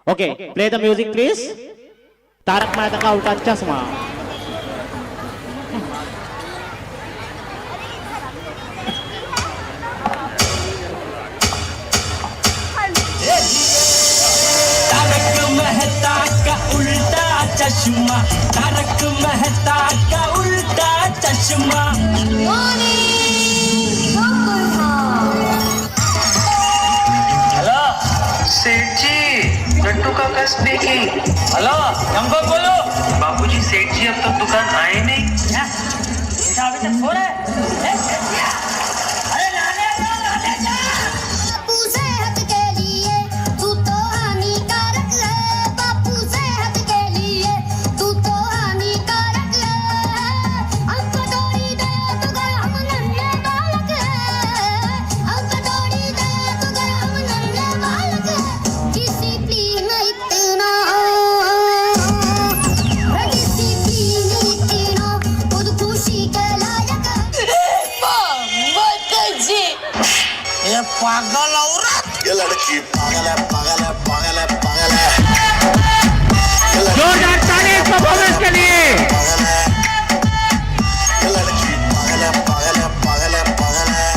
Okay, play the music please. Taarak Mehta Ka Ooltah चश्मा। तारक मेहता का उल्टा चश्मा, तारक मेहता का उल्टा चश्मा। हेलो सेठ जी, लट्टू काका स्पीकिंग। हेलो, हमको बोलो। बाबूजी, सेठ जी अब तक दुकान आए नहीं। क्या बेटा अभी तक सो रहा है? अरे लाने जा। बापू सेहत के लिए तू तो हानिकारक है। बापू सेहत के लिए तू तो हानिकारक है। हमको दौड़ी दे तो गर हम नन्हे बालक है। हमको दौड़ी दे तो गर हम नन्हे बालक है। डिसिप्लिन इतना खुदकुशी के लायक। ये पागल औरत। ये लड़की पागल है, पागल है, पागल है, पागल है। जोरदार ताली परफॉर्मेंस के लिए। पागल है। ये लड़की पागल है, पागल है, पागल है, पागल है।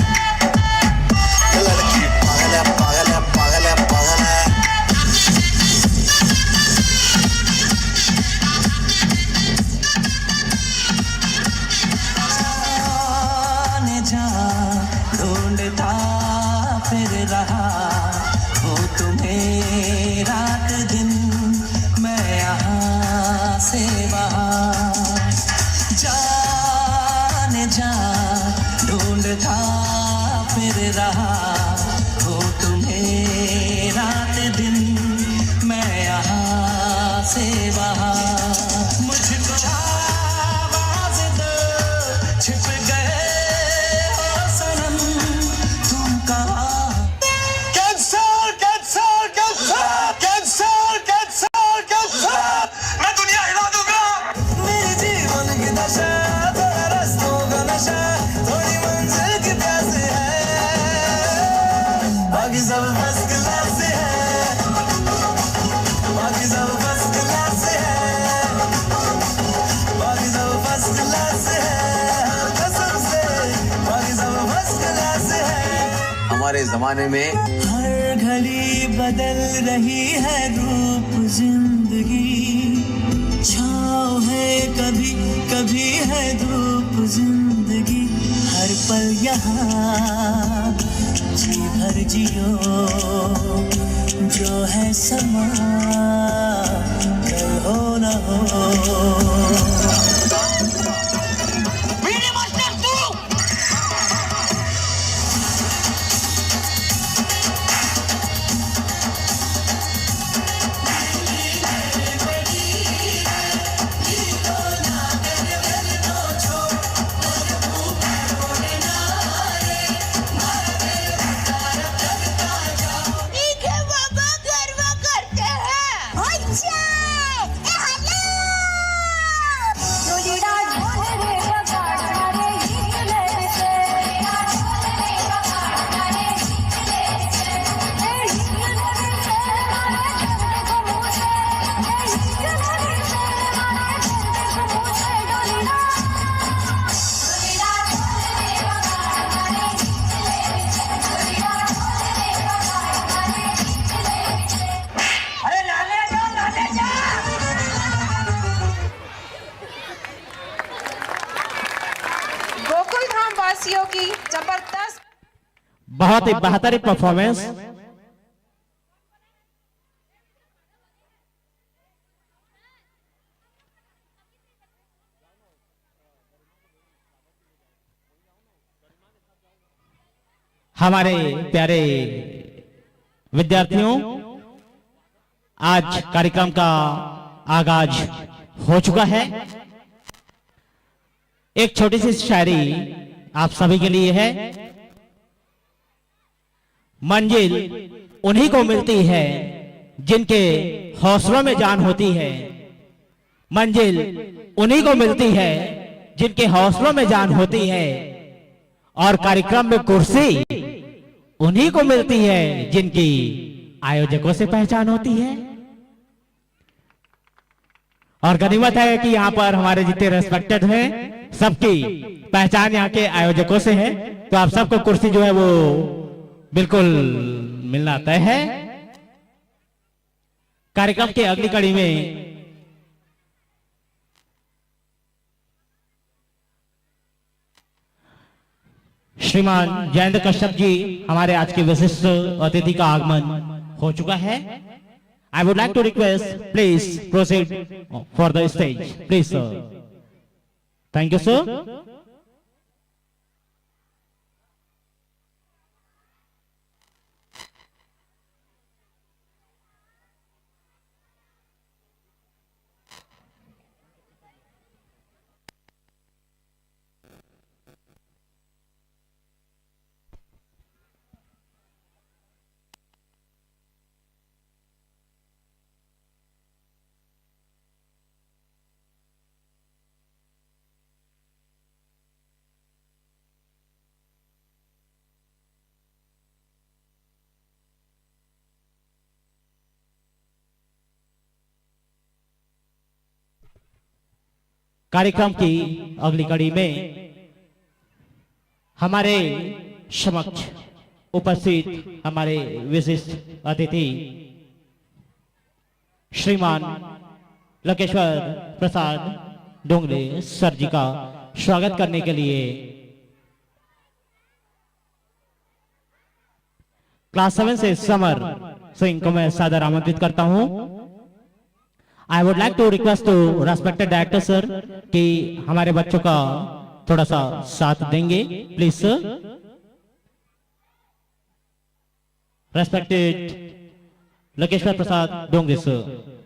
ये लड़की पागल है, पागल है, पागल है, पागल है। जाने जा ढूंढता फिर रहा वो तुम्हें रात दिन, मैं यहाँ से वहाँ। जाने जा ढूंढता फिर रहा वो तुम्हें रात दिन, मैं यहाँ से वहाँ। मुझको आवाज़ दो, छिप गए हो सनम तुम कहाँ। Cancer, cancer, cancer, cancer, cancer, cancer. मैं दुनिया हिला दूंगा। मेरे जीवन की दशा, थोड़ा रास्तों का नशा, थोड़ी मंजिल की प्यास है। बाकी सब फर्स्ट क्लास है, बाकी सब फर्स्ट क्लास है, बाकी सब फर्स्ट क्लास है, कसम से बाकी सब फर्स्ट क्लास है। हमारे जमाने में हर घड़ी बदल रही है रूप जिंदगी, छाँव है कभी कभी है धूप जिंदगी। हर पल यहाँ जी भर जियो, जो है समा कल हो न हो। ठीक है बाबा, गर्व करते हैं। अच्छा, ए हेलो। जोड़ीदार ढोल रे बगाड़ा रे हिचले से। जोड़ीदार ढोल रे बगाड़ा रे हिचले से। ए हिचले से मारे चंद को मुँह से। ए हिचले से मारे चंद को मुँह से। जोड़ीदार ढोल रे बगाड़ा रे हिचले से। जोड़ीदार ढोल रे बगाड़ा रे हिचले से। अरे लाने जा। गोकुल धाम वासियों की जबरदस्त बहुत ही बेहतरीन परफॉर्मेंस। हमारे प्यारे विद्यार्थियों, आज कार्यक्रम का आगाज हो चुका है। एक छोटी सी शायरी आप सभी के लिए है। मंजिल उन्हीं को मिलती है जिनके हौसलों में जान होती है। मंजिल उन्हीं को मिलती है जिनके हौसलों में जान होती है। और कार्यक्रम में कुर्सी उन्हीं को मिलती है जिनकी आयोजकों से पहचान होती है। और गनीमत है कि यहाँ पर हमारे जितने रेस्पेक्टेड हैं सबकी पहचान यहाँ के आयोजकों से है, तो आप सबको कुर्सी जो है वो बिल्कुल मिलना तय है। कार्यक्रम की अगली कड़ी में श्रीमान जयेंद्र कश्यप जी हमारे आज के विशिष्ट अतिथि का आगमन हो चुका है। I would like to request, please proceed for the stage. Please, sir. Thank you, sir. कार्यक्रम की अगली कड़ी में हमारे समक्ष उपस्थित हमारे विशिष्ट अतिथि श्रीमान लकेश्वर प्रसाद डोंगरे सर जी का स्वागत करने के लिए क्लास 7 से समर सिंह को मैं सादर आमंत्रित करता हूं। I would like to request to respected director sir कि हमारे बच्चों का थोड़ा सा साथ देंगे, please sir. Respected Lakeshwar Prasad Dongre sir.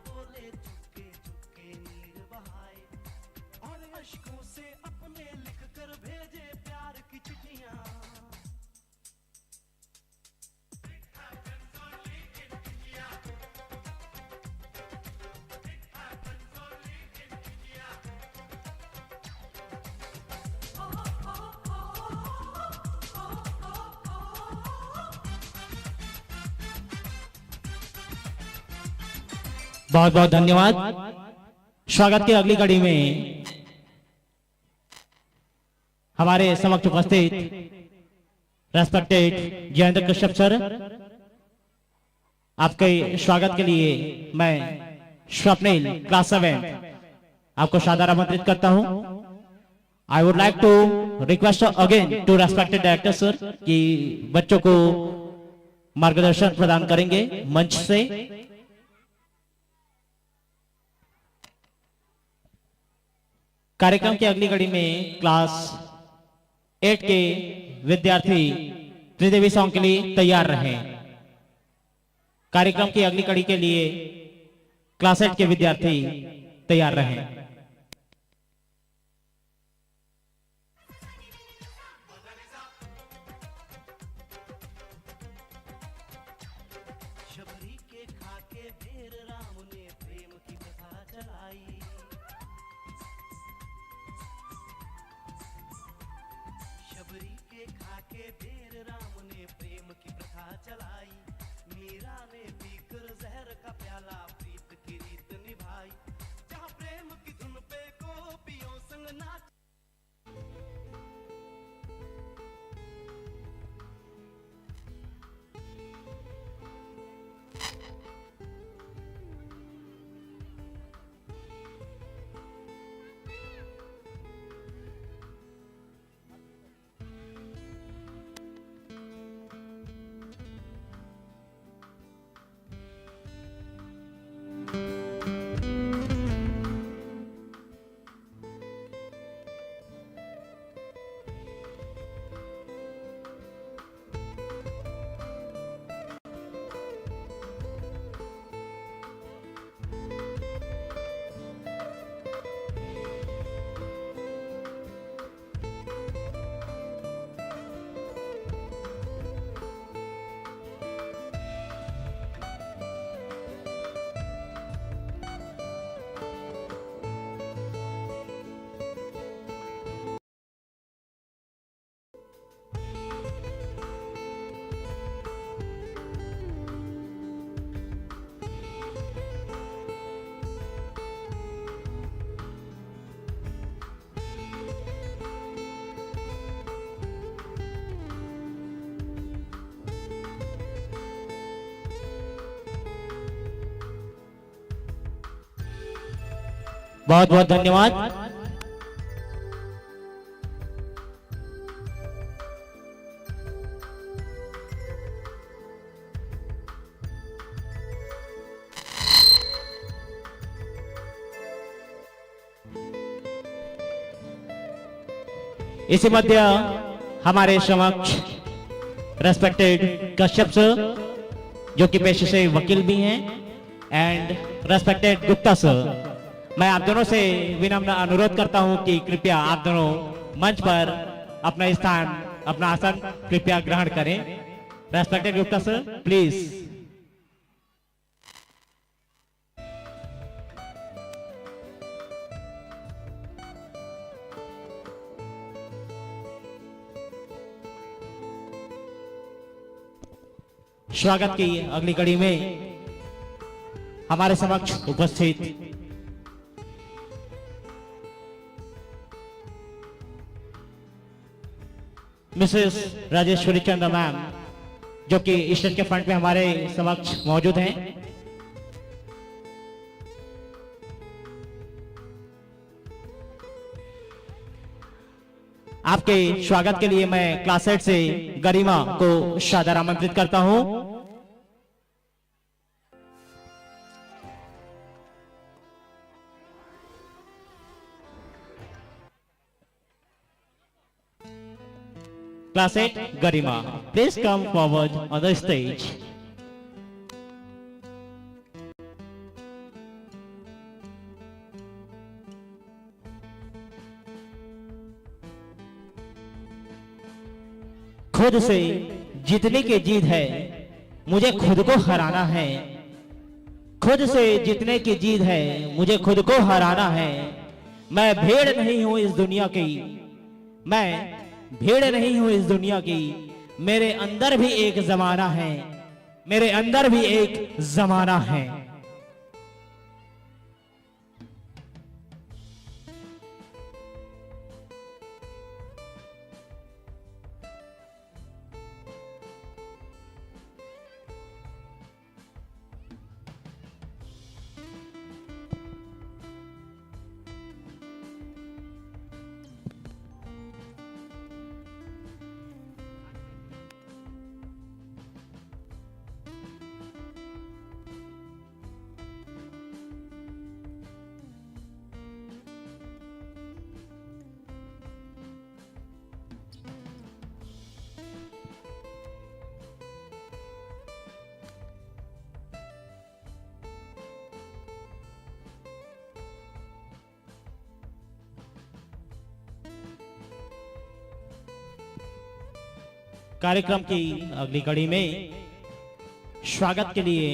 बोले चुपके चुपके नीर बहाए और अश्कों से अपने लिख कर भेजे प्यार की चिट्ठियां। बहुत बहुत धन्यवाद। स्वागत की अगली कड़ी में हमारे समक्ष उपस्थित रेस्पेक्टेड जयेंद्र कश्यप सर, आपके स्वागत के लिए मैं स्वप्निल क्लास 7 आपको सादर आमंत्रित करता हूं। I would like to request again to respected director sir कि बच्चों को मार्गदर्शन प्रदान करेंगे मंच से। कार्यक्रम की अगली कड़ी में क्लास 8 के विद्यार्थी त्रिदेवी सॉन्ग के लिए तैयार रहें। कार्यक्रम की अगली कड़ी के लिए क्लास 8 के विद्यार्थी तैयार रहें। शबरी के खाके ढेर राम ने प्रेम की कथा चलाई। शबरी के खाके ढेर राम ने प्रेम की प्रथा चलाई। मीरा ने पीकर जहर का प्याला प्रीत की रीत निभाई। जहाँ प्रेम की धुन पे गोपियों संग नाच। बहुत बहुत धन्यवाद। इसी मध्य हमारे समक्ष रेस्पेक्टेड कश्यप सर, जो कि पेशे से वकील भी हैं, एंड रेस्पेक्टेड गुप्ता सर, मैं आप दोनों से विनम्र अनुरोध करता हूं कि कृपया आप दोनों मंच पर अपना स्थान, अपना आसन कृपया ग्रहण करें। Respected Gupta sir, please. स्वागत की अगली कड़ी में हमारे समक्ष उपस्थित मिसेस राजेश्वरी चंद्र मैम, जो कि स्टेज के फ्रंट में हमारे समक्ष मौजूद हैं। आपके स्वागत के लिए मैं क्लास 8 से गरिमा को सादर आमंत्रित करता हूं। Class 8 Garima, please come forward on the stage. खुद से जीतने की जीत है, मुझे खुद को हराना है। खुद से जीतने की जीत है, मुझे खुद को हराना है। मैं भेड़ नहीं हूं इस दुनिया की, मैं भेड़ नहीं हूं इस दुनिया की। मेरे अंदर भी एक जमाना है, मेरे अंदर भी एक जमाना है। कार्यक्रम की अगली कड़ी में स्वागत के लिए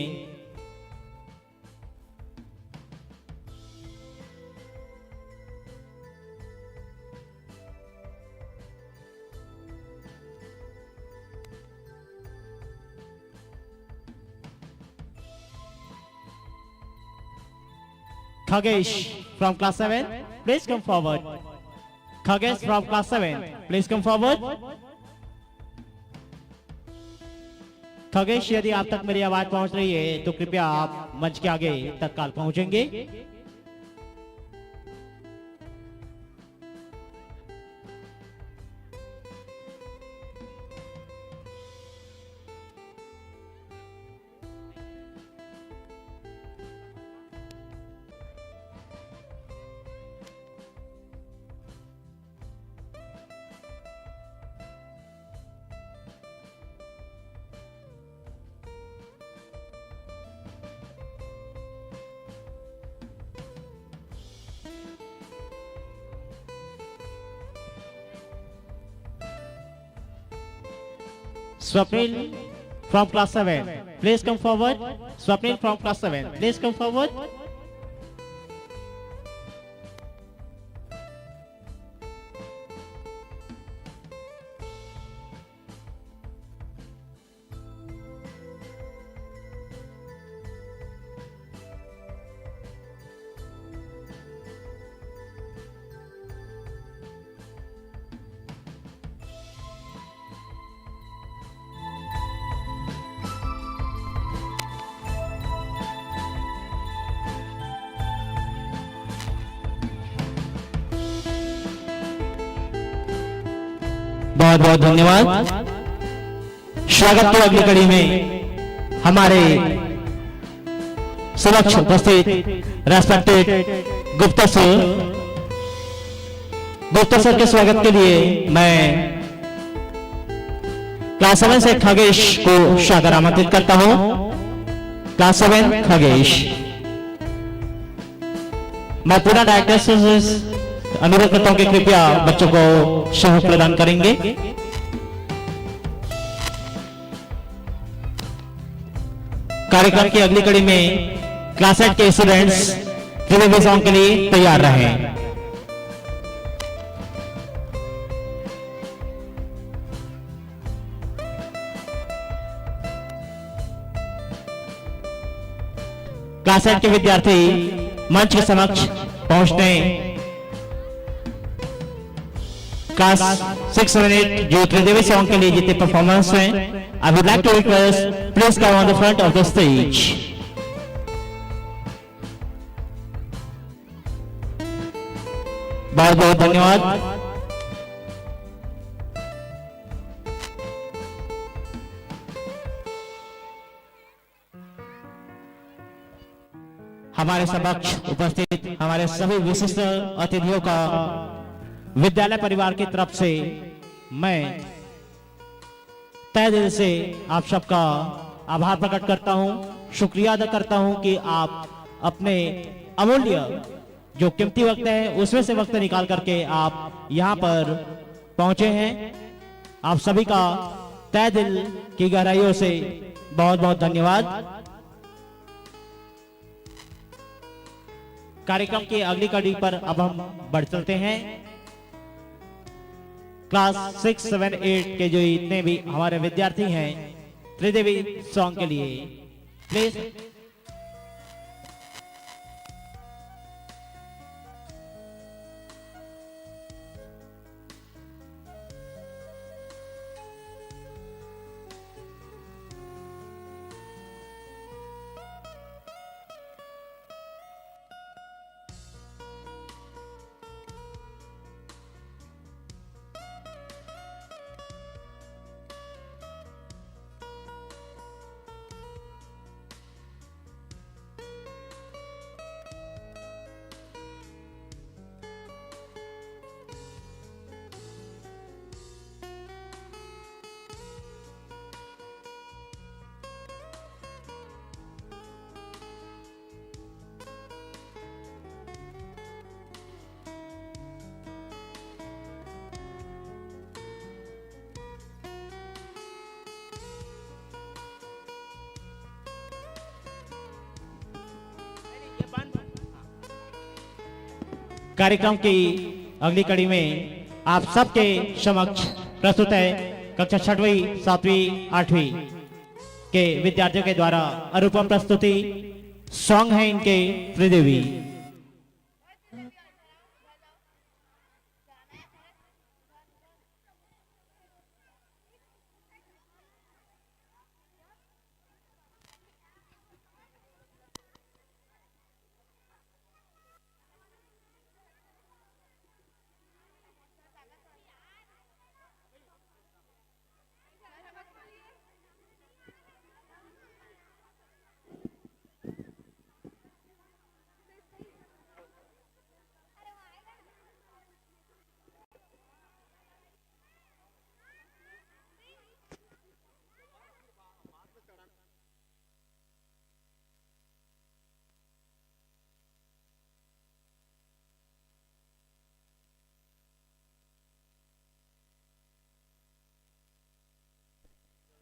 Khagesh from class 7, please come forward. Khagesh from class 7, please come forward. Khagesh, यदि आप तक मेरी आवाज पहुंच रही है तो कृपया आप मंच के आगे तत्काल पहुंचेंगे। Swapnil from class 7, please come forward. Swapnil from class 7, please come forward. बहुत बहुत धन्यवाद। स्वागत है अगली कड़ी में हमारे समक्ष उपस्थित रेस्पेक्टेड गुप्ता सर के स्वागत के लिए मैं क्लास 7 से खगेश को सादर आमंत्रित करता हूं। क्लास 7 खगेश। मैं पूरा डायरेक्टर से अनुरोध करता हूं कि कृपया बच्चों को सहयोग प्रदान करेंगे। कार्यक्रम की अगली कड़ी में क्लास 8 के स्टूडेंट्स त्रिवेदी सॉन्ग के लिए तैयार रहें। क्लास 8 के विद्यार्थी मंच के समक्ष पहुंचने क्लास 6, 7, 8 जो त्रिदेवी सॉन्ग के लिए जीते परफॉर्मेंस हैं, I would like to request please come on the front of the stage. बहुत बहुत धन्यवाद। हमारे समक्ष उपस्थित हमारे सभी विशिष्ट अतिथियों का विद्यालय परिवार की तरफ से मैं तहे दिल से आप सबका आभार प्रकट करता हूं, शुक्रिया अदा करता हूं कि आप अपने अमूल्य जो कीमती वक्त है उसमें से वक्त निकाल करके आप यहां पर पहुंचे हैं। आप सभी का तहे दिल की गहराइयों से बहुत बहुत धन्यवाद। कार्यक्रम की अगली कड़ी पर अब हम बढ़ चलते हैं। क्लास 6, 7, 8 के जो इतने भी हमारे विद्यार्थी हैं त्रिदेवी सॉन्ग के लिए प्लीज कार्यक्रम की अगली कड़ी में आप सबके समक्ष प्रस्तुत है कक्षा 6वीं, 7वीं, 8वीं के विद्यार्थियों के द्वारा अनुपम प्रस्तुति। सॉन्ग है इनके Tridevi.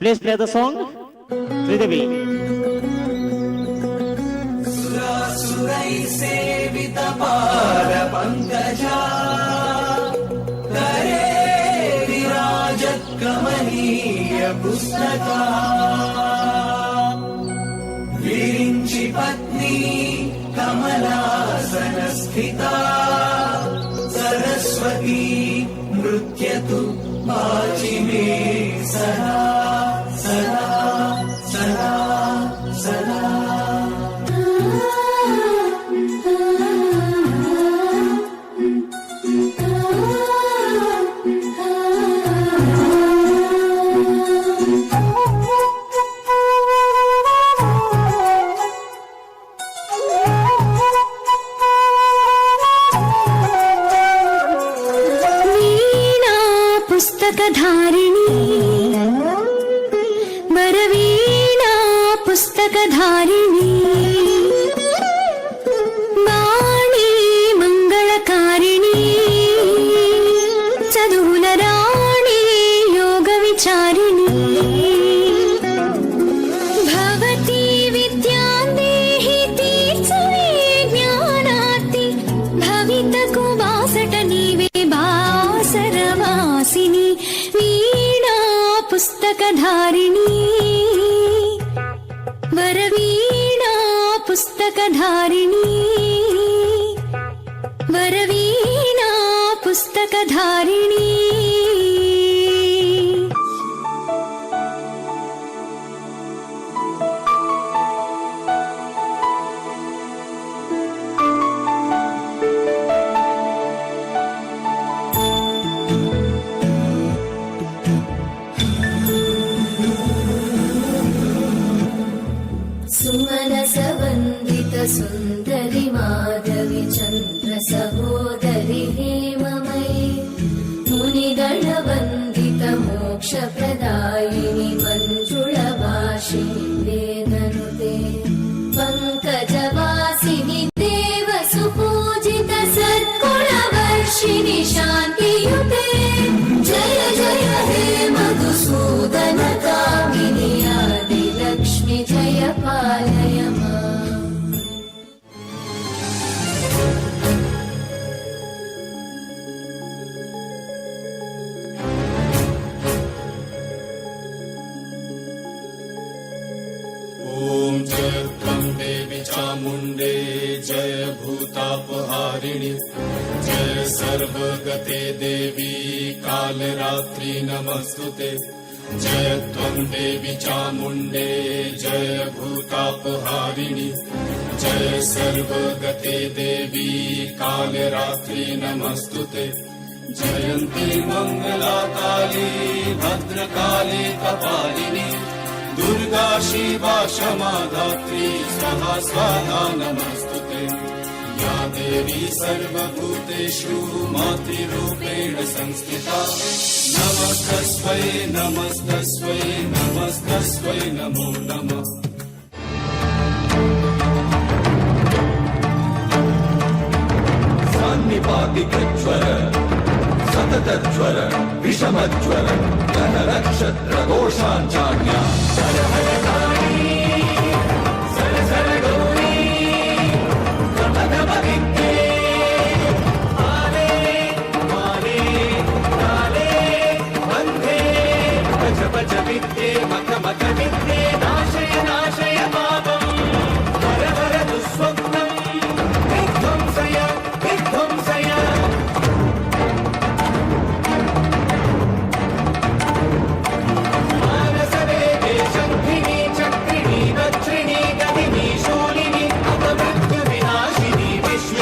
Please play the song, Sridevi. सुरासुरै सेवित पाद पंकजा करे विराजत कमनीय पुस्तका विरिंचि पत्नी कमलासन स्थिता सरस्वती नृत्यतु वाचि मे सदा सदा सदा सदा। पुस्तकधारिणी वरवीणा पुस्तकधारिणी वाणी मङ्गलकारिणी चदुलराणी योगविचारिणी भवती विद्यां देहि तीर्थे ज्ञानार्ति भवितकुवासट नीवे बासरवासिनी वीणा पुस्तकधारिणी वरवीणा पुस्तकधारिणी वरवीणा पुस्तकधारिणी सुमनसवन्दित सुन्दरि माधवि चन्द्र सहोदरि हेममयि मुनिगणवन्दित मोक्षप्रदायिनि मञ्जुळभाषिणि वेदनुते पङ्कजवासिनि देव सुपूजित सद्गुणवर्षिणि शान्तियुते जय जय हे मधुसूदन कामिनि आदिलक्ष्मि जय पालय माम्। ॐ जय त्वं देवी चामुण्डे जय भूतापहारिणि जय सर्वगते देवी कालरात्रि नमस्तुते जय त्वं देवी चामुण्डे जय भूतापहारिणि जय सर्वगते देवी कालरात्रि नमस्तुते जयन्ती मङ्गला काली भद्रकाली कपालिनी दुर्गा शिवा क्षमा धात्री स्वाहा स्वाहा नमस्तुते या देवी सर्वभूतेषु मातृरूपेण संस्थिता नमस्तस्मै नमस्तस्मै नमस्तस्मै नमो नमः। सान्निपातिकज्वर सततज्वर विषमज्वर गणनक्षत्रदोषाञ्चाज्ञा हर हर काली सर सर गौरी गमगमदिक्के आले माले काले बन्धे भज भज विद्ये मख मख विद्ये नाशय नाशय पापम् हर हर दुःस्वप्नम् विध्वंसय विध्वंसय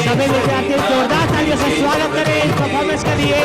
सभी विद्यार्थी जोरदार तालियों से स्वागत करें इस परफॉर्मेंस के लिए।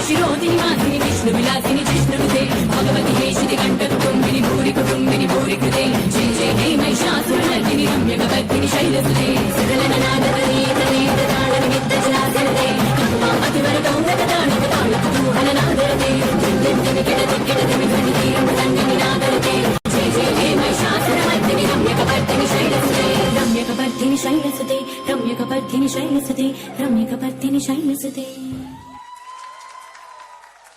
शिरोदिनि माधिनि विष्णु विलासिनि जिष्णुते भगवति हेशिति कण्ठकुटुम्बिनि भूरि कुटुम्बिनि भूरि कृते जय जय हे महिषासुरनर्दिनि रम्यकपर्दिनि शैलसुते सकलननादवनीतनेतताडनिमित्तजलासरते अतिवरदौन्दकताडकताडकुतूहलनादरते दिग्दिमिकिटदिग्गिटदिमिध्वनितीरमृदङ्गिनिनादरते जय जय हे महिषासुरमर्दिनि रम्यकपर्दिनि शैलसुते रम्यकपर्दिनि शैलसुते रम्यकपर्दिनि शैलसुते रम्यकपर्दिनि शैलसुते।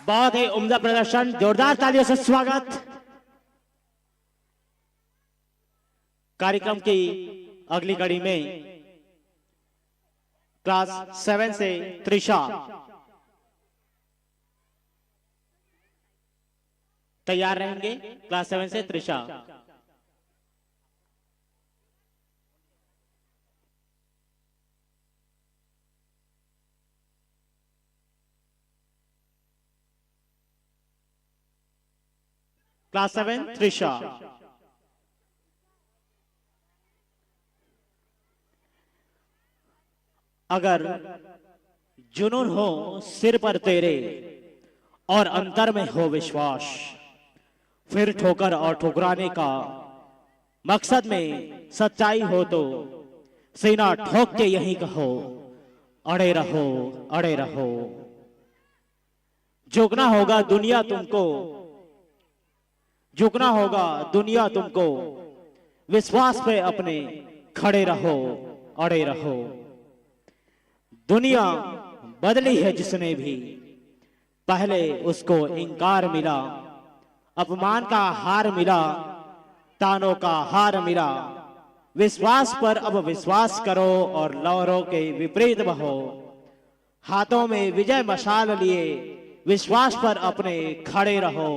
बहुत ही उम्दा प्रदर्शन, जोरदार तालियों से स्वागत। कार्यक्रम की अगली कड़ी में क्लास 7 से त्रिशा तैयार रहेंगे। क्लास 7 से त्रिशा। क्लास 7 त्रिशा। अगर जुनून हो सिर पर तेरे और अंतर में हो विश्वास, फिर ठोकर और ठुकराने का मकसद में सच्चाई हो तो सीना ठोक के यही कहो, अड़े रहो अड़े रहो। झुकना होगा दुनिया तुमको, झुकना होगा दुनिया तुमको, विश्वास पे अपने खड़े रहो अड़े रहो। दुनिया बदली है जिसने भी, पहले उसको इंकार मिला, अपमान का हार मिला, तानों का हार मिला। विश्वास पर अब विश्वास करो और लहरों के विपरीत बहो। हाथों में विजय मशाल लिए विश्वास पर अपने खड़े रहो,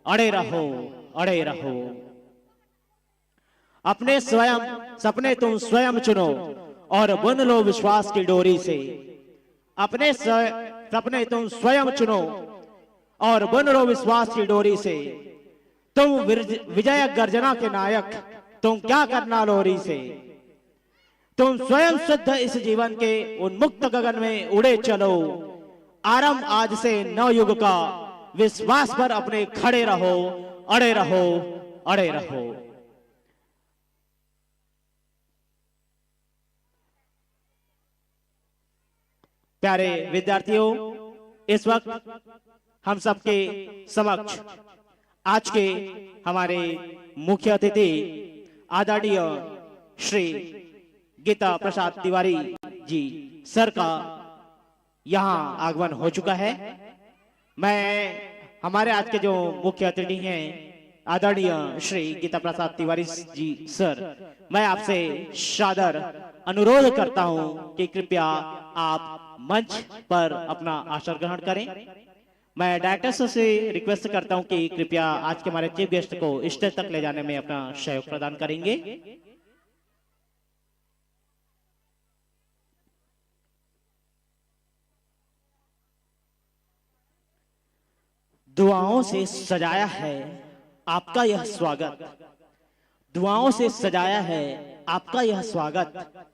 अड़े रहो अड़े रहो। अपने स्वयं सपने तुम स्वयं चुनो और बुन लो विश्वास की डोरी से। अपने सपने तुम स्वयं चुनो और बुन लो विश्वास की डोरी से। तुम विजय गर्जना के नायक, तुम क्या करना लोरी से। तुम स्वयं शुद्ध इस जीवन के उन्मुक्त गगन में उड़े चलो। आरंभ आज से नव युग का, विश्वास पर अपने खड़े रहो, अड़े रहो अड़े रहो। प्यारे विद्यार्थियों, इस वक्त हम सबके समक्ष आज के हमारे मुख्य अतिथि आदरणीय श्री गीता प्रसाद तिवारी जी सर का यहाँ आगमन हो चुका है। मैं हमारे आज के जो मुख्य अतिथि हैं आदरणीय श्री गीता प्रसाद तिवारी जी सर, मैं आपसे सादर अनुरोध करता हूं कि कृपया आप मंच पर अपना आसन ग्रहण करें। मैं डायरेक्टर से रिक्वेस्ट करता हूं कि कृपया आज के हमारे चीफ गेस्ट को स्टेज तक ले जाने में अपना सहयोग प्रदान करेंगे। दुआओं से सजाया है आपका यह स्वागत, दुआओं से सजाया है आपका यह स्वागत।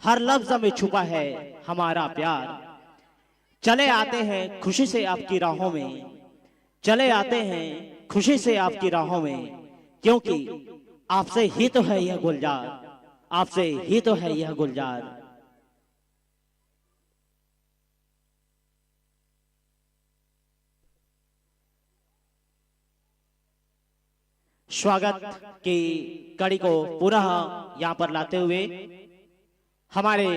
हर लफ्ज में छुपा है हमारा प्यार। चले आते हैं खुशी से आपकी राहों में, चले आते हैं खुशी से आपकी राहों में, क्योंकि आपसे ही तो है यह गुलजार, आपसे ही तो है यह गुलजार। स्वागत की कड़ी को पुनः यहाँ पर लाते हुए हमारे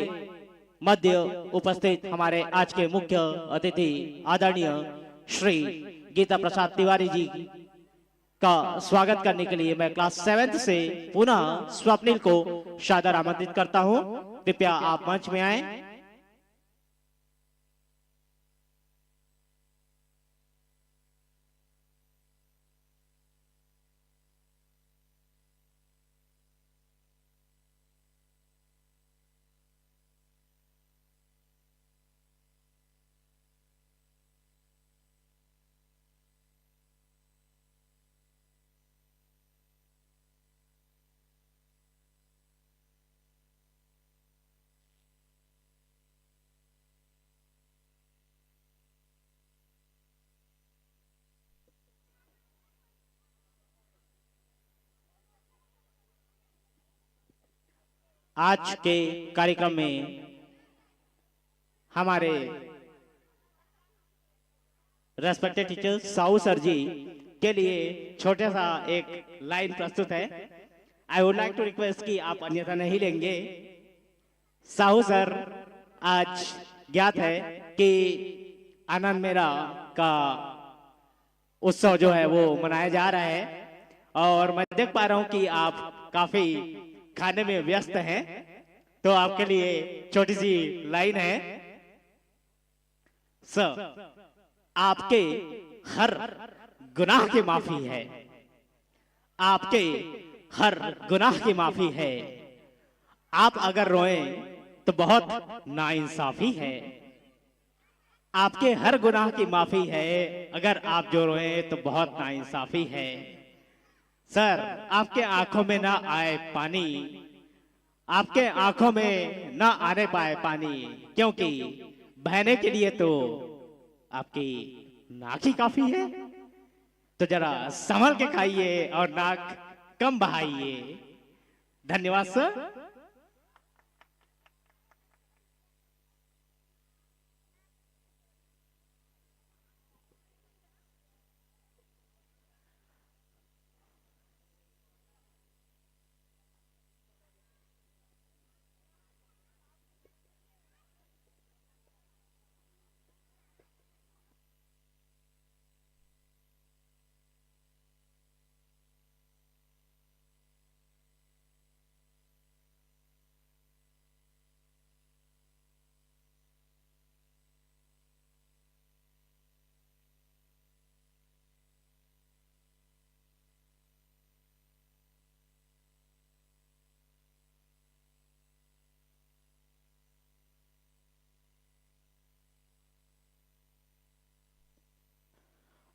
मध्य उपस्थित हमारे आज के मुख्य अतिथि आदरणीय श्री गीता प्रसाद तिवारी जी का स्वागत करने के लिए मैं क्लास 7 से पुनः स्वप्निल को सादर आमंत्रित करता हूं। कृपया आप मंच में आए। आज के कार्यक्रम में हमारे respected teacher Sahu sir ji के लिए छोटा सा एक लाइन प्रस्तुत है। I would like to request कि आप अन्यथा नहीं लेंगे। साहू सर, आज ज्ञात है कि आनंद मेला का उत्सव जो है वो मनाया जा रहा है और मैं देख पा रहा हूं कि आप काफी खाने में व्यस्त हैं, तो आपके लिए छोटी सी लाइन है। सर, आपके हर गुनाह की माफी है, आपके हर गुनाह की माफी है। आप अगर रोएं तो बहुत नाइंसाफी है। आपके हर गुनाह की माफी है, अगर आप जो रोएं तो बहुत नाइंसाफी है। सर, आपके आंखों में ना आए पानी, आपके आंखों में ना आने पाए पानी, क्योंकि बहने के लिए तो आपकी नाक ही काफी है। तो जरा संभल के खाइए और नाक कम बहाइए। धन्यवाद सर।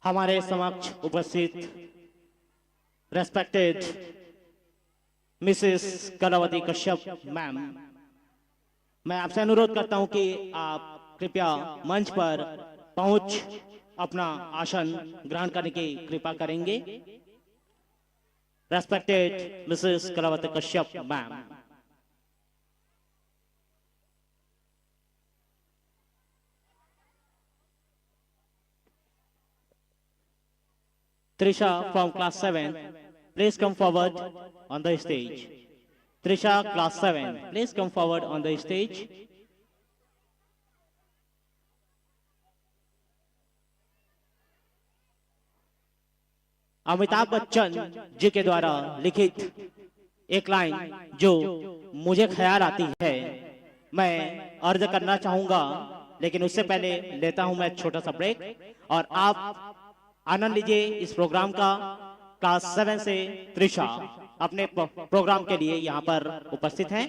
हमारे समक्ष उपस्थित respected Mrs Kalavati Kashyap ma'am, मैं आपसे अनुरोध करता हूं कि आप कृपया मंच पर पहुंच अपना आसन ग्रहण करने की कृपा करेंगे। Respected Mrs Kalavati Kashyap ma'am. Trisha from class 7, please come forward on the stage. Trisha, class 7, please come forward on the stage. Amitabh Bachchan ji के द्वारा लिखित एक लाइन जो मुझे ख्याल आती है, मैं अर्ज करना चाहूंगा, लेकिन उससे पहले लेता हूं मैं छोटा सा ब्रेक और आप आनंद लीजिए इस प्रोग्राम का। क्लास 7 से त्रिशा अपने प्रोग्राम के लिए यहाँ पर उपस्थित हैं।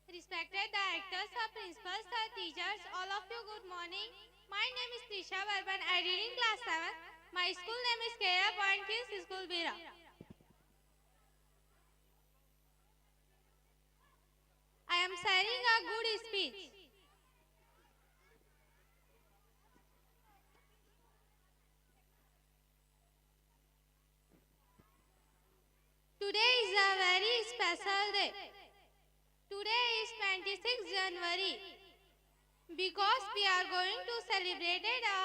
Respected directors, sir, principals, sir, teachers, all of you, good morning. My name is Trisha Barban. I read in class 7. My school name is Kera Point Kids School, Bira. I am sharing a good speech. Today is a very special day. Today is 26th January because we are going to celebrate a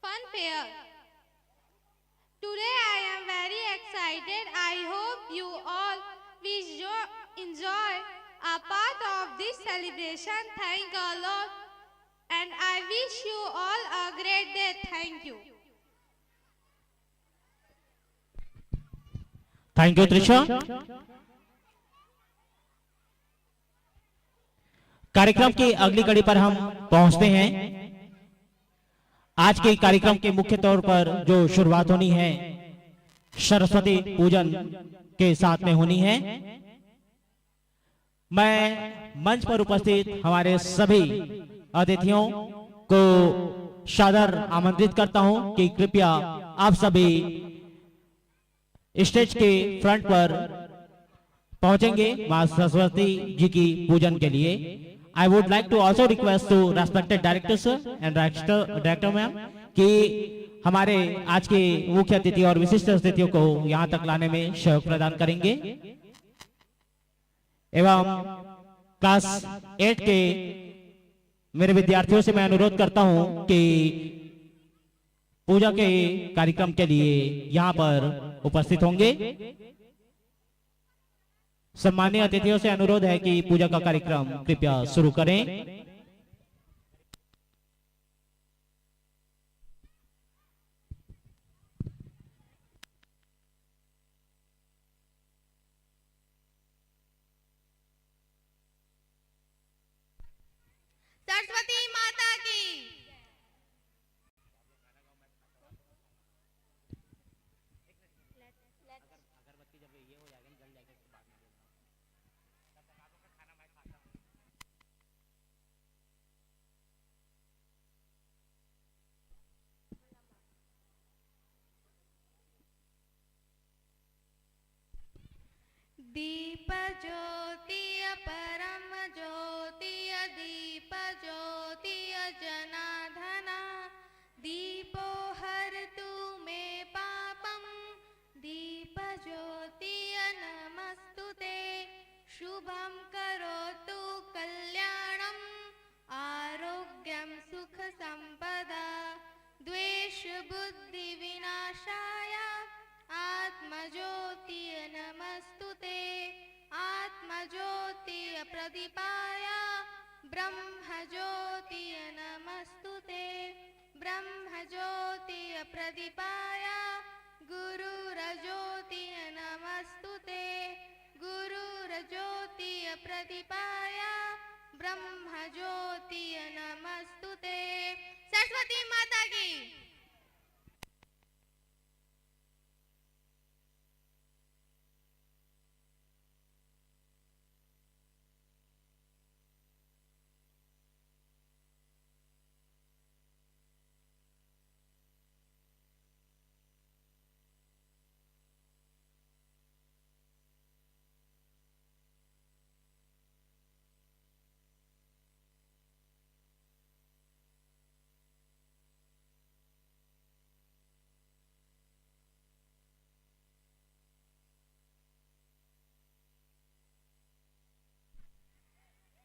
fun fair. Today I am very excited. I hope you all will enjoy a part of this celebration. Thank Allah and I wish you all a great day. Thank you. Thank you Trisha. कार्यक्रम की अगली कड़ी पर हम पहुंचते हैं। आज के कार्यक्रम के मुख्य तौर पर जो शुरुआत होनी है सरस्वती पूजन के साथ में होनी है। मैं मंच पर उपस्थित हमारे सभी अतिथियों को सादर आमंत्रित करता हूं कि कृपया आप सभी स्टेज के फ्रंट पर पहुंचेंगे मां सरस्वती जी की पूजन के लिए। I would like to also request to respected director sir and director ma'am कि हमारे आज के मुख्य अतिथि और विशिष्ट अतिथियों को यहाँ तक लाने में सहयोग प्रदान करेंगे। एवं क्लास 8 के मेरे विद्यार्थियों से मैं अनुरोध करता हूं कि पूजा के कार्यक्रम के लिए यहाँ पर उपस्थित होंगे। सम्मानीय अतिथियों से अनुरोध है कि पूजा का कार्यक्रम कृपया शुरू करें। सरस्वती माता की। दीप ज्योतिय परम ज्योतिय दीप ज्योतिय जनार्दना दीपो हरतु मे पापम दीप ज्योतिय नमस्तुते शुभं करोतु कल्याणम आरोग्यम सुख संपदा द्वेष बुद्धि विनाशाय आत्मज्योतिय नमस्तुते आत्मज्योतिय प्रदीपाय ब्रह्मज्योतिय नमस्तुते ब्रह्मज्योतिय प्रदीपाय गुरुरज्योतिय नमस्तुते गुरुरज्योतिय प्रदीपाय ब्रह्मज्योतिय नमस्तुते। सरस्वती माता की।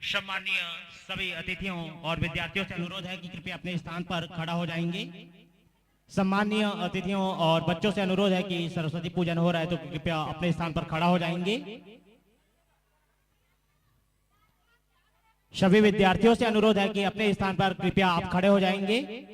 सम्मानीय सभी अतिथियों और विद्यार्थियों से अनुरोध है कि कृपया अपने स्थान पर खड़ा हो जाएंगे। सम्मानीय अतिथियों और बच्चों से अनुरोध है कि सरस्वती पूजन हो रहा है तो कृपया अपने स्थान पर खड़ा हो जाएंगे। सभी विद्यार्थियों से अनुरोध है कि अपने स्थान पर कृपया आप खड़े हो जाएंगे।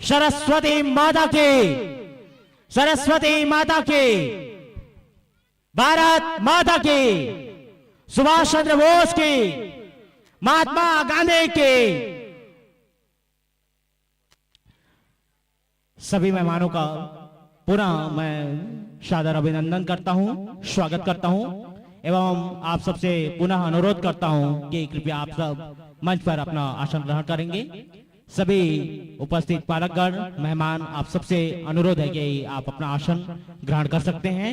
सरस्वती माता की, सरस्वती माता की, भारत माता की, सुभाष चंद्र बोस की, महात्मा गांधी की। सभी मेहमानों का पुनः मैं सादर अभिनंदन करता हूं, स्वागत करता हूं एवं आप सबसे पुनः अनुरोध करता हूं कि कृपया आप सब मंच पर अपना आसन ग्रहण करेंगे। सभी उपस्थित पालकगण, मेहमान, आप सबसे अनुरोध है कि आप अपना आसन ग्रहण कर सकते हैं।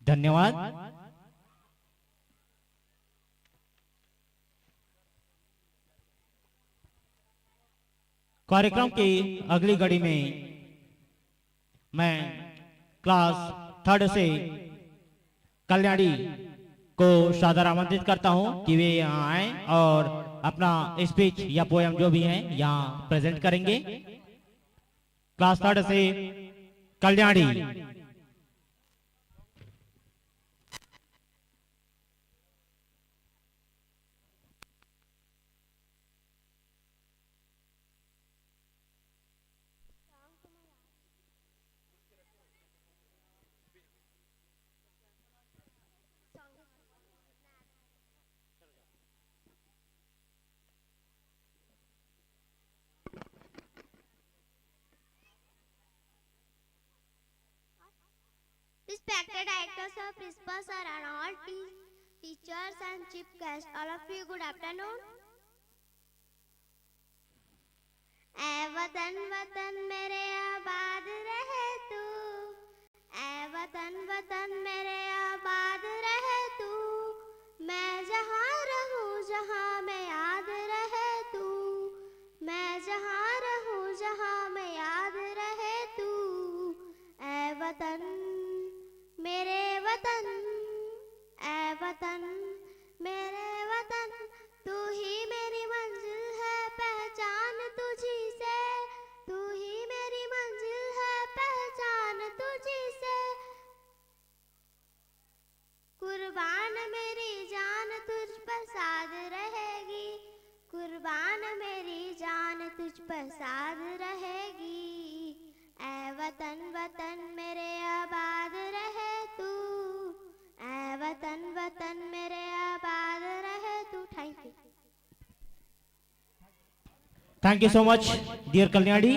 धन्यवाद। कार्यक्रम की अगली कड़ी में मैं क्लास 3rd से कल्याणी को सादर आमंत्रित करता हूं कि वे यहाँ आए और अपना स्पीच या पोयम जो भी है यहाँ प्रेजेंट करेंगे। क्लास 3rd से Kalyani. Respected directors of principals sir and all teachers and chief guests, all of you good afternoon. ऐ वतन वतन मेरे आबाद रहे तू, ऐ वतन वतन मेरे आबाद रहे तू, मैं जहाँ रहूं जहाँ में याद रहे तू, मैं जहाँ रहूं जहाँ में याद रहे तू, ऐ वतन मेरे वतन, ऐ वतन मेरे वतन, तू ही मेरी मंजिल है पहचान तुझी से, तू ही मेरी मंजिल है पहचान तुझी से, कुर्बान मेरी जान तुझ पर साद रहेगी, कुर्बान मेरी जान तुझ पर साद रहेगी, ऐ वतन वतन मेरे आबाद रहे तू, ऐ वतन वतन मेरे आबाद रहे तू। Thank you. Thank you so much dear Kalyani.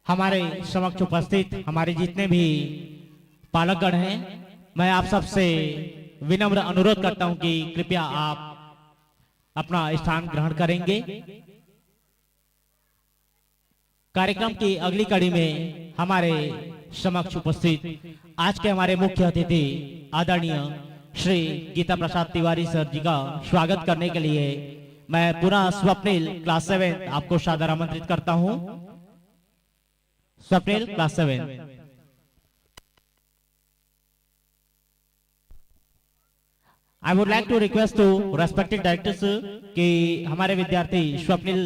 हमारे समक्ष उपस्थित हमारे जितने भी पालकगण हैं, मैं आप सबसे विनम्र अनुरोध करता हूं कि कृपया आप अपना स्थान ग्रहण करेंगे। कार्यक्रम की अगली कड़ी में हमारे समक्ष उपस्थित आज के हमारे मुख्य अतिथि आदरणीय श्री गीता प्रसाद तिवारी सर जी का स्वागत करने के लिए मैं पुनः स्वप्निल क्लास 7 आपको सादर आमंत्रित करता हूं। Swapnil class 7। I would like to request to respected directors कि हमारे विद्यार्थी स्वप्निल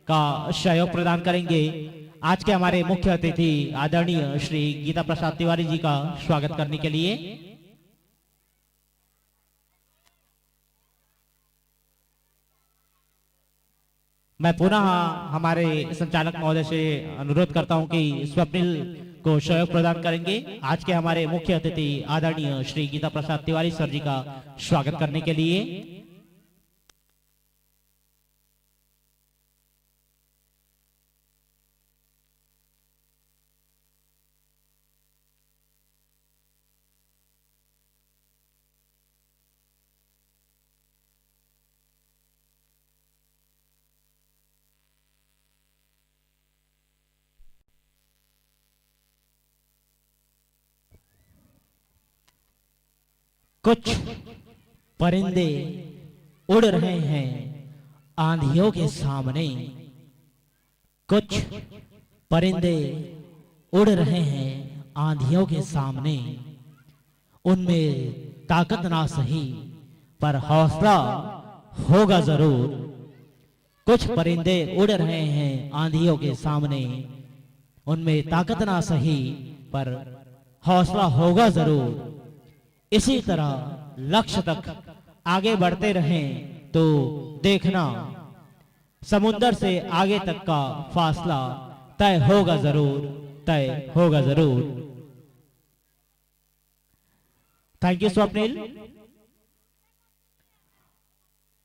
का सहयोग प्रदान करेंगे आज के हमारे मुख्य अतिथि आदरणीय श्री गीता प्रसाद तिवारी जी का स्वागत करने के लिए। मैं पुनः हमारे संचालक महोदय से अनुरोध करता हूं कि स्वप्निल को सहयोग प्रदान करेंगे आज के हमारे मुख्य अतिथि आदरणीय श्री गीता प्रसाद तिवारी सर जी का स्वागत करने के लिए। कुछ परिंदे उड़ रहे हैं आंधियों के सामने, कुछ परिंदे उड़ रहे हैं आंधियों के सामने, उनमें ताकत ना सही पर हौसला होगा जरूर। कुछ परिंदे उड़ रहे हैं आंधियों के सामने, उनमें ताकत ना सही पर हौसला होगा जरूर। इसी तरह लक्ष्य तक आगे बढ़ते रहें तो देखना समुंदर से आगे तक का फासला तय होगा जरूर, तय होगा जरूर। Thank you Swapnil.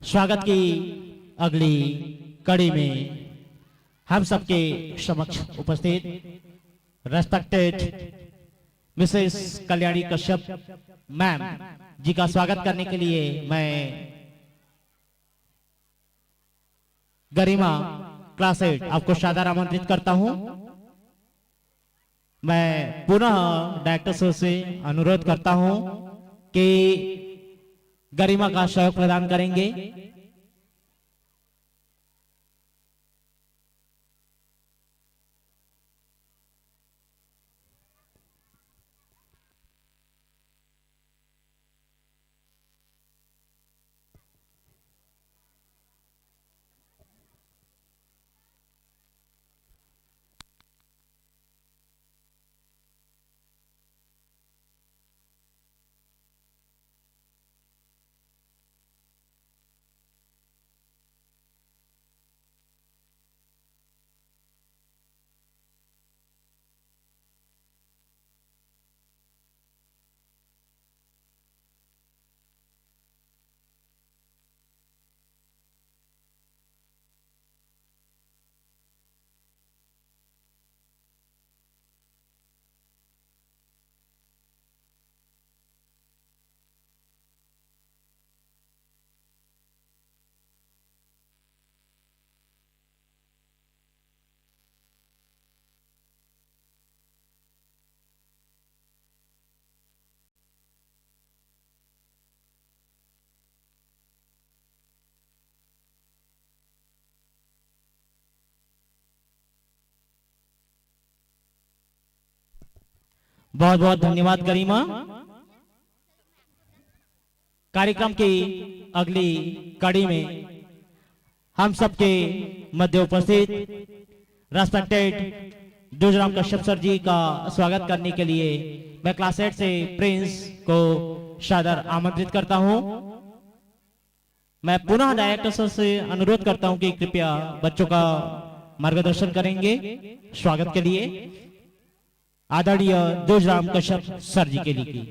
स्वागत की अगली कड़ी में हम सबके समक्ष उपस्थित respected Mrs Kalyani Kashyap ma'am ji का स्वागत करने के लिए मैं गरिमा क्लास 8 आपको सादर आमंत्रित करता हूं। मैं पुनः डायरेक्टर सर से अनुरोध करता हूं कि गरिमा का सहयोग प्रदान करेंगे। बहुत बहुत धन्यवाद गरिमा। कार्यक्रम की अगली कड़ी में हम सबके मध्य उपस्थित रेस्पेक्टेड दूजराम कश्यप सर जी का स्वागत करने के लिए मैं क्लास 8 से प्रिंस को सादर आमंत्रित करता हूं। मैं पुनः डायरेक्टर सर से अनुरोध करता हूं कि कृपया बच्चों का मार्गदर्शन करेंगे स्वागत के लिए आदरणीय दूजराम कश्यप सर जी के लिए।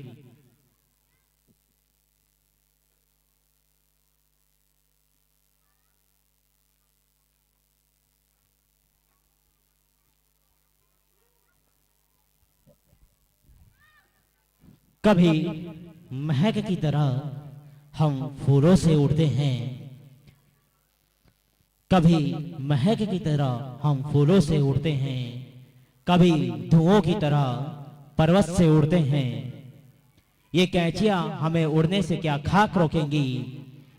कभी महक की तरह हम फूलों से उड़ते हैं, कभी महक की तरह हम फूलों से उड़ते हैं, कभी धुओं की तरह पर्वत से उड़ते हैं। ये कैंचियां हमें उड़ने से क्या खाक रोकेंगी,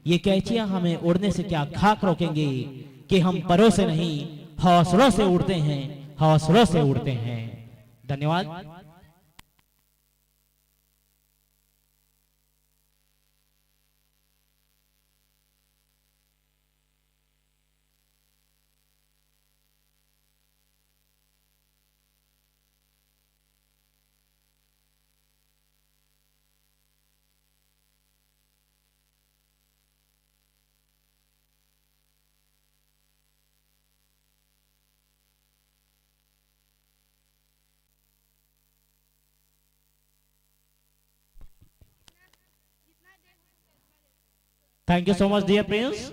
ये कैंचियां हमें उड़ने से क्या खाक रोकेंगी कि हम परों से नहीं हौसलों से उड़ते हैं, हौसलों से उड़ते हैं। धन्यवाद। Thank you so much dear Prince.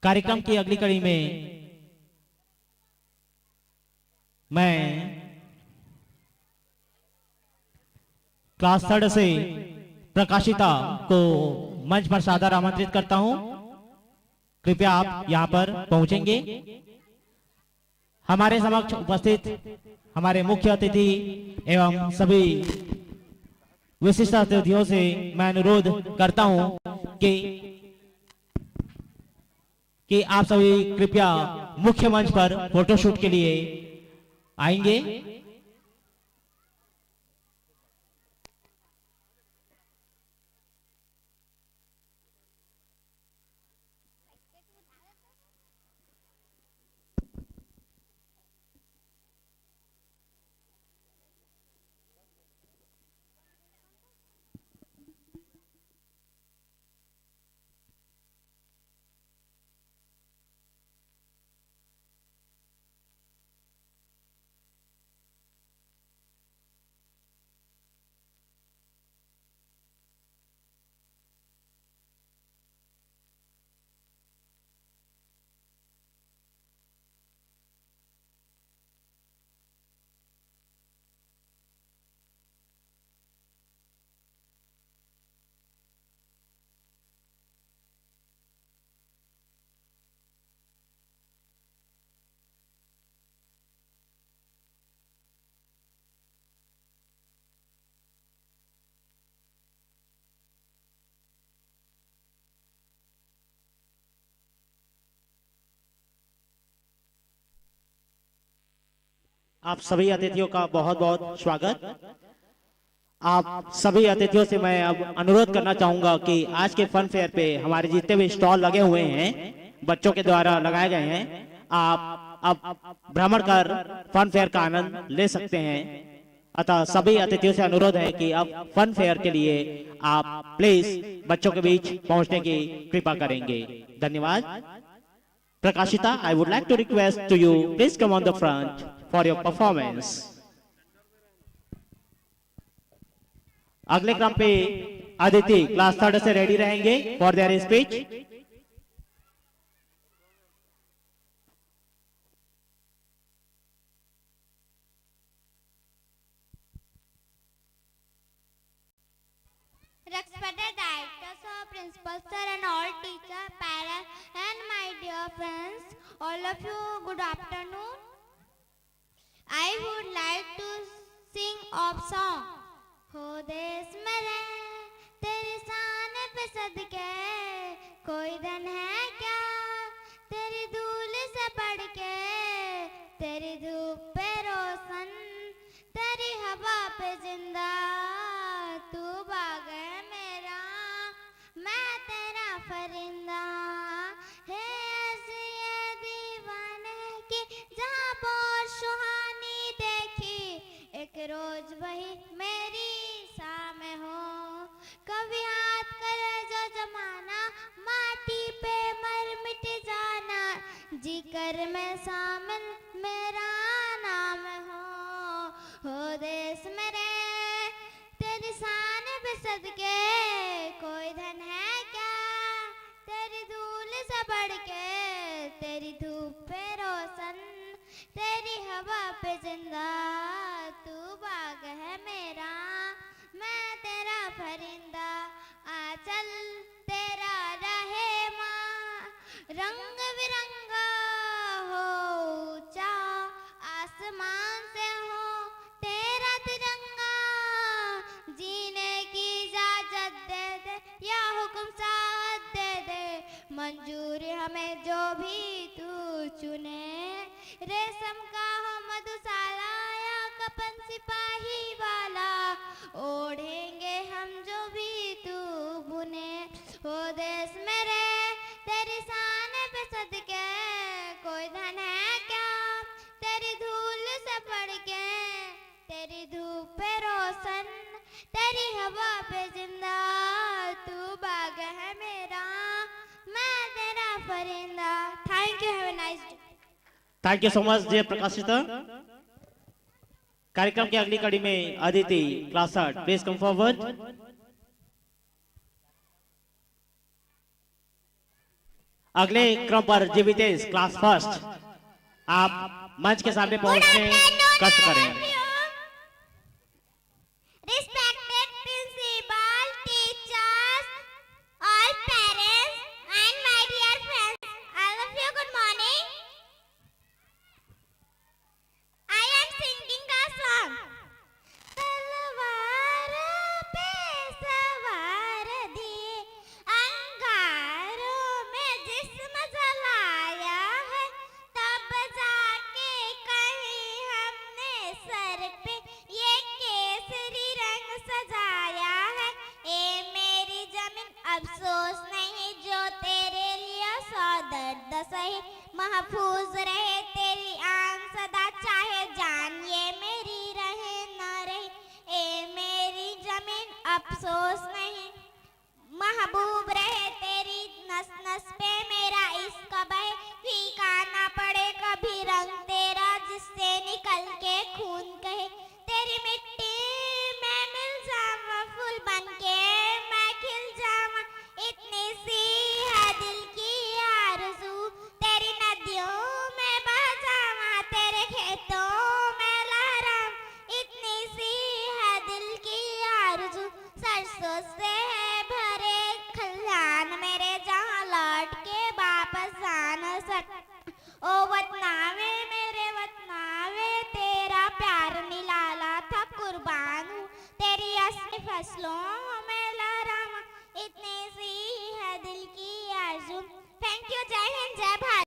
कार्यक्रम की अगली कड़ी में मैं क्लास 3 से प्रकाशिता को मंच पर सादर आमंत्रित करता हूं। कृपया आप यहां पर पहुंचेंगे। हमारे समक्ष उपस्थित हमारे मुख्य अतिथि एवं सभी विशिष्ट अतिथियों से मैं अनुरोध करता हूं कि आप सभी कृपया मुख्य मंच पर फोटोशूट के लिए आएंगे। आप सभी अतिथियों का बहुत बहुत स्वागत। आप सभी अतिथियों से मैं अब अनुरोध करना चाहूंगा कि आज के फन फेयर पे हमारे जितने भी स्टॉल लगे हुए हैं बच्चों के द्वारा लगाए गए हैं, आप अब भ्रमण कर फन फेयर का आनंद ले सकते हैं। अतः सभी अतिथियों से अनुरोध है कि अब फन फेयर के लिए आप प्लीज बच्चों के बीच पहुंचने की कृपा करेंगे। धन्यवाद। प्रकाशिता, I would like to request to you, please come on the front for your performance. अगले क्रम पे अदिति क्लास 3 से रेडी रहेंगे for their speech. Respected director, sir, principal sir, and all teacher, parents, and my dear friends, all of you, good afternoon. I would like to sing of song. हो देश मेरे तेरी शान पे सदके, कोई धन है क्या तेरी धूल से बढ़ के, तेरी धूप पे रोशन, तेरी हवा पे जिंदा, तू बाग है मेरा, मैं तेरा फरिंदा। है ऐसी ये दीवाने की जहाँ बहुत सुहानी देखी, एक रोज वही मेरी सामे हो, कभी हाथ करे जो जमाना, माटी पे मर मिट जाना, जी कर में शामिल मेरा नाम हो देश मेरे तेरी शान पे सदके, कोई धन है क्या तेरी धूल से बढ़ के, तेरी धूप पे रोशन, तेरी हवा पे जिंदा, तू बाग है मेरा, मैं तेरा फरिंदा। आंचल तेरा रहे माँ रंग बिरंगा हो ऊंचा, आसमान से हो तेरा तिरंगा, जीने की इजाजत दे दे या हुक्म साथ दे दे, मंजूर हमें जो भी तू चुने, रेशम का हो मधुशाला या कपन सिपाही वाला, ओढ़ेंगे हम जो भी तू बुने। हो देश मेरे तेरी शान पे सदके, कोई धन है क्या तेरी धूल से बढ़ के, तेरी धूप पे रोशन, तेरी हवा पे जिंदा, तू बाग है मेरा, मैं तेरा Farinda. Thank you, have a nice day. Thank you so much जय प्रकाशिता। कार्यक्रम की अगली कड़ी में Aditi class 8 please come forward. अगले क्रम पर जीवितेश क्लास 1 आप मंच के सामने पहुंचने कष्ट करें। Respected principal, teachers, all parents, and my dear friends, all of you, good morning. I am singing a song. तलवार पे सवार दिए, अंगारों में जिस्म जलाया है, तब जाके कहीं हमने सर पे ये केसरी रंग सजाया है। ए मेरी जमीन अफसोस नहीं जो तेरे लिए सौ दर्द सहे, महफूज रहे तेरी आन सदा, चाहे जान ये मेरी रहे न रहे। ए मेरी जमीन अफसोस नहीं, महबूब रहे तेरी नस नस पे मेरा इश्क बहे, फीका ना पड़े कभी रंग तेरा जिससे निकल के खून कहे, तेरी मिट्टी में मिल जावा फूल बन के मैं खिल जावा, इतनी सी है दिल की आरज़ू, तेरी नदियों में बह जावा, तेरे खेतों में लहराऊं, इतनी सी है दिल की आरज़ू, सरसों से है भरे खलिहान मेरे, जहाँ लौट के वापस आना सक। ओ वतनावे मेरे वतनावे, तेरा प्यार निराला था कुर्बान हूँ, तेरी असली फसलों में लहरावा, इतनी सी है दिल की आरज़ू। Thank you.